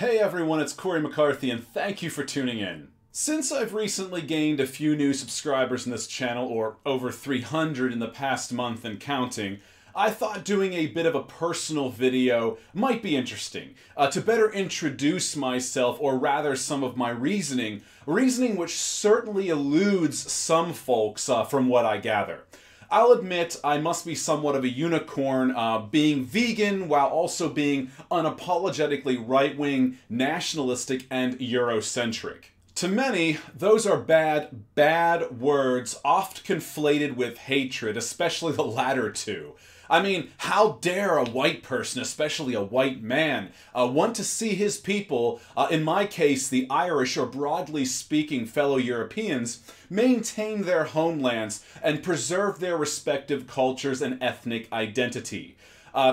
Hey everyone, it's Cory McCarthy and thank you for tuning in. Since I've recently gained a few new subscribers in this channel, or over 300 in the past month and counting, I thought doing a bit of a personal video might be interesting, to better introduce myself, or rather some of my reasoning which certainly eludes some folks from what I gather. I'll admit I must be somewhat of a unicorn, being vegan while also being unapologetically right-wing, nationalistic, and Eurocentric. To many, those are bad words, oft conflated with hatred, especially the latter two. I mean, how dare a white person, especially a white man, want to see his people, in my case the Irish or broadly speaking fellow Europeans, maintain their homelands and preserve their respective cultures and ethnic identity.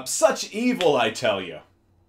Such evil, I tell you.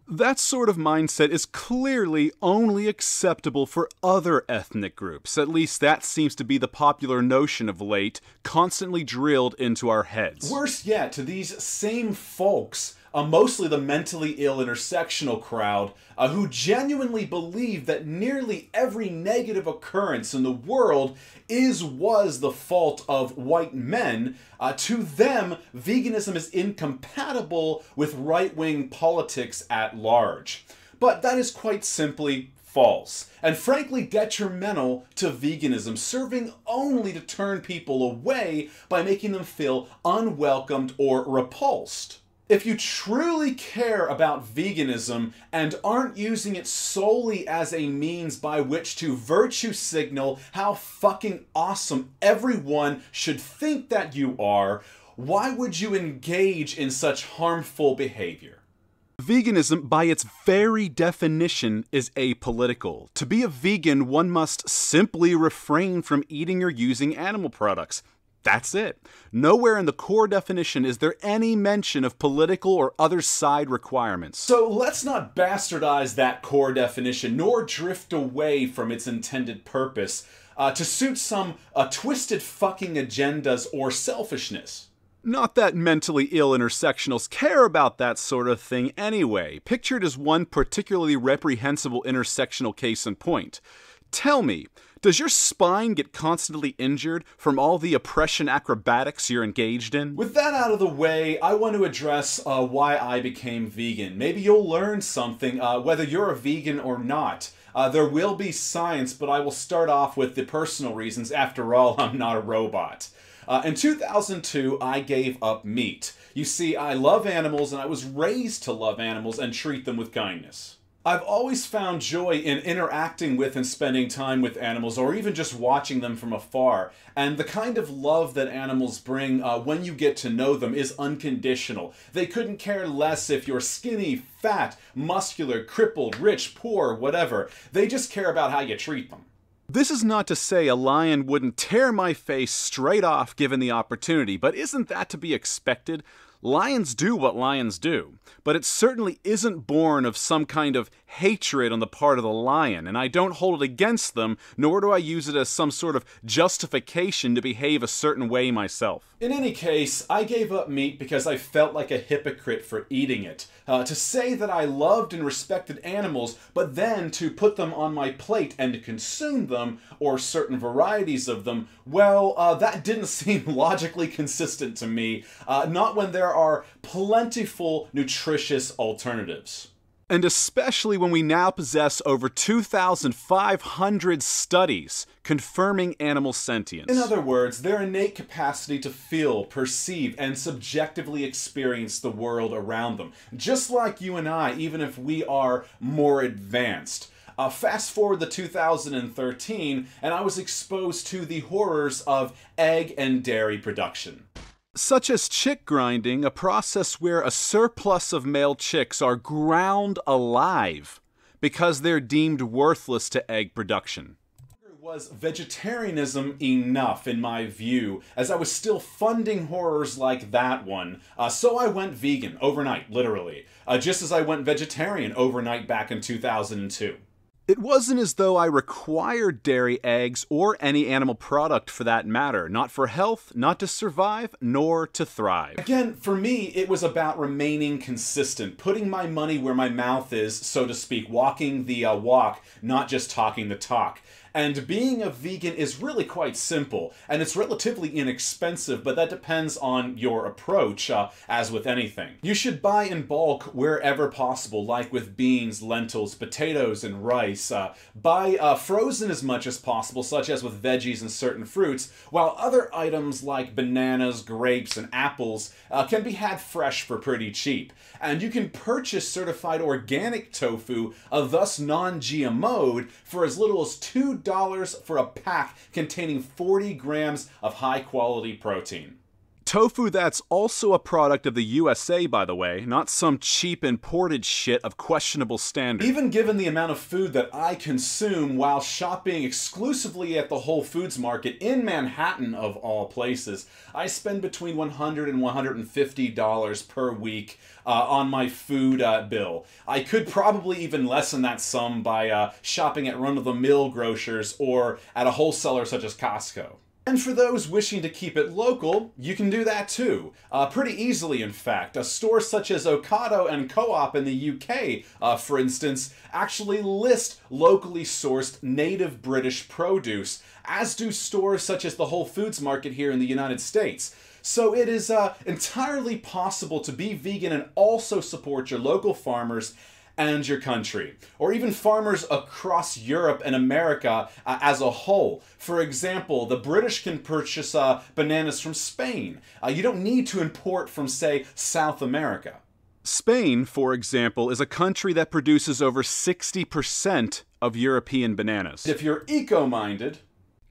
That sort of mindset is clearly only acceptable for other ethnic groups. At least that seems to be the popular notion of late, constantly drilled into our heads. Worse yet, to these same folks, mostly the mentally ill intersectional crowd, who genuinely believe that nearly every negative occurrence in the world was the fault of white men, to them, veganism is incompatible with right-wing politics at large. But that is quite simply false, and frankly detrimental to veganism, serving only to turn people away by making them feel unwelcomed or repulsed. If you truly care about veganism and aren't using it solely as a means by which to virtue signal how fucking awesome everyone should think that you are, why would you engage in such harmful behavior? Veganism, by its very definition, is apolitical. To be a vegan, one must simply refrain from eating or using animal products. That's it. Nowhere in the core definition is there any mention of political or other side requirements. So let's not bastardize that core definition, nor drift away from its intended purpose to suit some twisted fucking agendas or selfishness. Not that mentally ill intersectionals care about that sort of thing anyway, pictured as one particularly reprehensible intersectional case in point. Tell me, does your spine get constantly injured from all the oppression acrobatics you're engaged in? With that out of the way, I want to address why I became vegan. Maybe you'll learn something, whether you're a vegan or not. There will be science, but I will start off with the personal reasons. After all, I'm not a robot. In 2002, I gave up meat. You see, I love animals, and I was raised to love animals and treat them with kindness. I've always found joy in interacting with and spending time with animals, or even just watching them from afar. And the kind of love that animals bring when you get to know them is unconditional. They couldn't care less if you're skinny, fat, muscular, crippled, rich, poor, whatever. They just care about how you treat them. This is not to say a lion wouldn't tear my face straight off given the opportunity, but isn't that to be expected? Lions do what lions do, but it certainly isn't born of some kind of hatred on the part of the lion, and I don't hold it against them, nor do I use it as some sort of justification to behave a certain way myself. In any case, I gave up meat because I felt like a hypocrite for eating it. To say that I loved and respected animals, but then to put them on my plate and to consume them, or certain varieties of them, well, that didn't seem logically consistent to me, not when there are plentiful, nutritious alternatives. And especially when we now possess over 2,500 studies confirming animal sentience. In other words, their innate capacity to feel, perceive, and subjectively experience the world around them. Just like you and I, even if we are more advanced. Fast forward to 2013, and I was exposed to the horrors of egg and dairy production. Such as chick grinding, a process where a surplus of male chicks are ground alive because they're deemed worthless to egg production. Was vegetarianism enough in my view, as I was still funding horrors like that one, so I went vegan overnight, literally, just as I went vegetarian overnight back in 2002. It wasn't as though I required dairy, eggs, or any animal product for that matter. Not for health, not to survive, nor to thrive. Again, for me, it was about remaining consistent, putting my money where my mouth is, so to speak, walking the walk, not just talking the talk. And being a vegan is really quite simple, and it's relatively inexpensive, but that depends on your approach, as with anything. You should buy in bulk wherever possible, like with beans, lentils, potatoes, and rice. Buy frozen as much as possible, such as with veggies and certain fruits, while other items like bananas, grapes, and apples can be had fresh for pretty cheap. And you can purchase certified organic tofu, thus non-GMO'd, for as little as $2 for a pack containing 40 grams of high-quality protein. Tofu that's also a product of the USA, by the way, not some cheap imported shit of questionable standard. Even given the amount of food that I consume while shopping exclusively at the Whole Foods market in Manhattan of all places, I spend between $100 and $150 per week on my food bill. I could probably even lessen that sum by shopping at run-of-the-mill grocers or at a wholesaler such as Costco. And for those wishing to keep it local, you can do that too. Pretty easily, in fact. Stores such as Ocado and Co-op in the UK, for instance, actually list locally sourced native British produce, as do stores such as the Whole Foods market here in the United States. So it is entirely possible to be vegan and also support your local farmers and your country, or even farmers across Europe and America as a whole. For example, the British can purchase bananas from Spain. You don't need to import from, say, South America. Spain, for example, is a country that produces over 60% of European bananas. If you're eco-minded,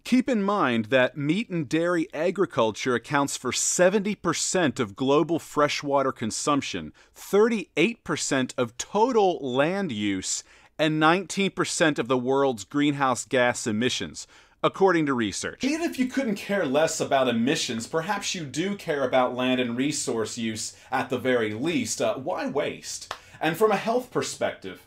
keep in mind that meat and dairy agriculture accounts for 70% of global freshwater consumption, 38% of total land use, and 19% of the world's greenhouse gas emissions, according to research. Even if you couldn't care less about emissions, perhaps you do care about land and resource use at the very least. Why waste? And from a health perspective,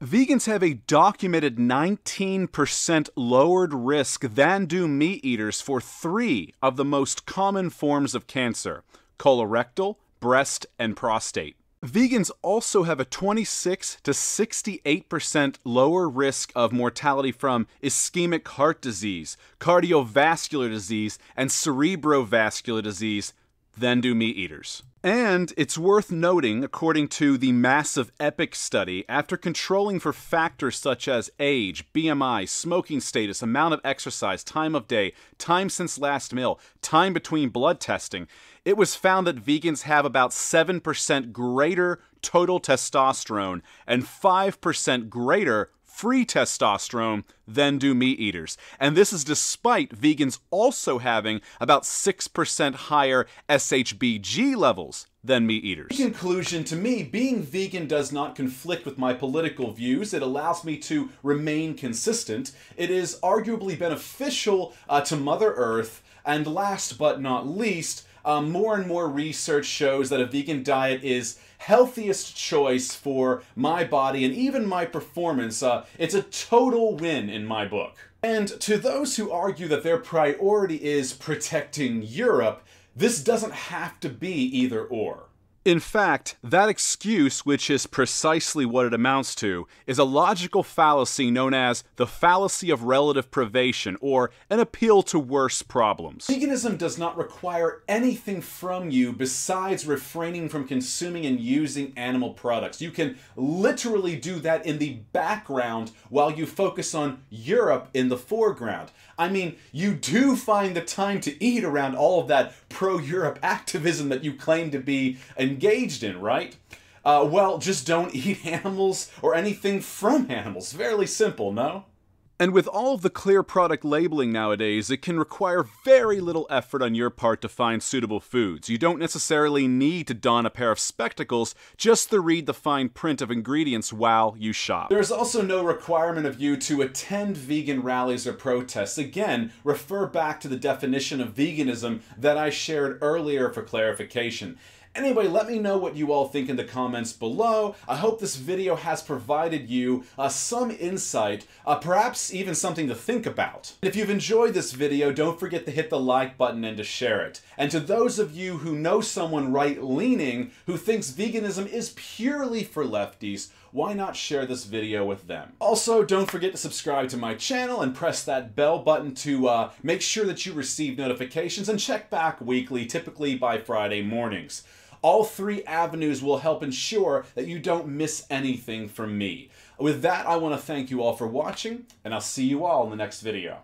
vegans have a documented 19% lowered risk than do meat eaters for 3 of the most common forms of cancer: colorectal, breast, and prostate. Vegans also have a 26 to 68% lower risk of mortality from ischemic heart disease, cardiovascular disease, and cerebrovascular disease than do meat eaters. And it's worth noting, according to the massive EPIC study, after controlling for factors such as age, BMI, smoking status, amount of exercise, time of day, time since last meal, time between blood testing, it was found that vegans have about 7% greater total testosterone and 5% greater free testosterone than do meat eaters. And this is despite vegans also having about 6% higher SHBG levels than meat eaters. In conclusion, to me, being vegan does not conflict with my political views. It allows me to remain consistent. It is arguably beneficial to Mother Earth. And last but not least, more and more research shows that a vegan diet is healthiest choice for my body and even my performance. It's a total win in my book. And to those who argue that their priority is protecting Europe, this doesn't have to be either or. In fact, that excuse, which is precisely what it amounts to, is a logical fallacy known as the fallacy of relative privation, or an appeal to worse problems. Veganism does not require anything from you besides refraining from consuming and using animal products. You can literally do that in the background while you focus on Europe in the foreground. I mean, you do find the time to eat around all of that pro-Europe activism that you claim to be engaged in, right? Well, just don't eat animals or anything from animals. Fairly simple, no? And with all of the clear product labeling nowadays, it can require very little effort on your part to find suitable foods. You don't necessarily need to don a pair of spectacles just to read the fine print of ingredients while you shop. There's also no requirement of you to attend vegan rallies or protests. Again, refer back to the definition of veganism that I shared earlier for clarification. Anyway, let me know what you all think in the comments below. I hope this video has provided you some insight, perhaps even something to think about. If you've enjoyed this video, don't forget to hit the like button and to share it. And to those of you who know someone right-leaning who thinks veganism is purely for lefties, why not share this video with them? Also, don't forget to subscribe to my channel and press that bell button to make sure that you receive notifications, and check back weekly, typically by Friday mornings. All three avenues will help ensure that you don't miss anything from me. With that, I want to thank you all for watching, and I'll see you all in the next video.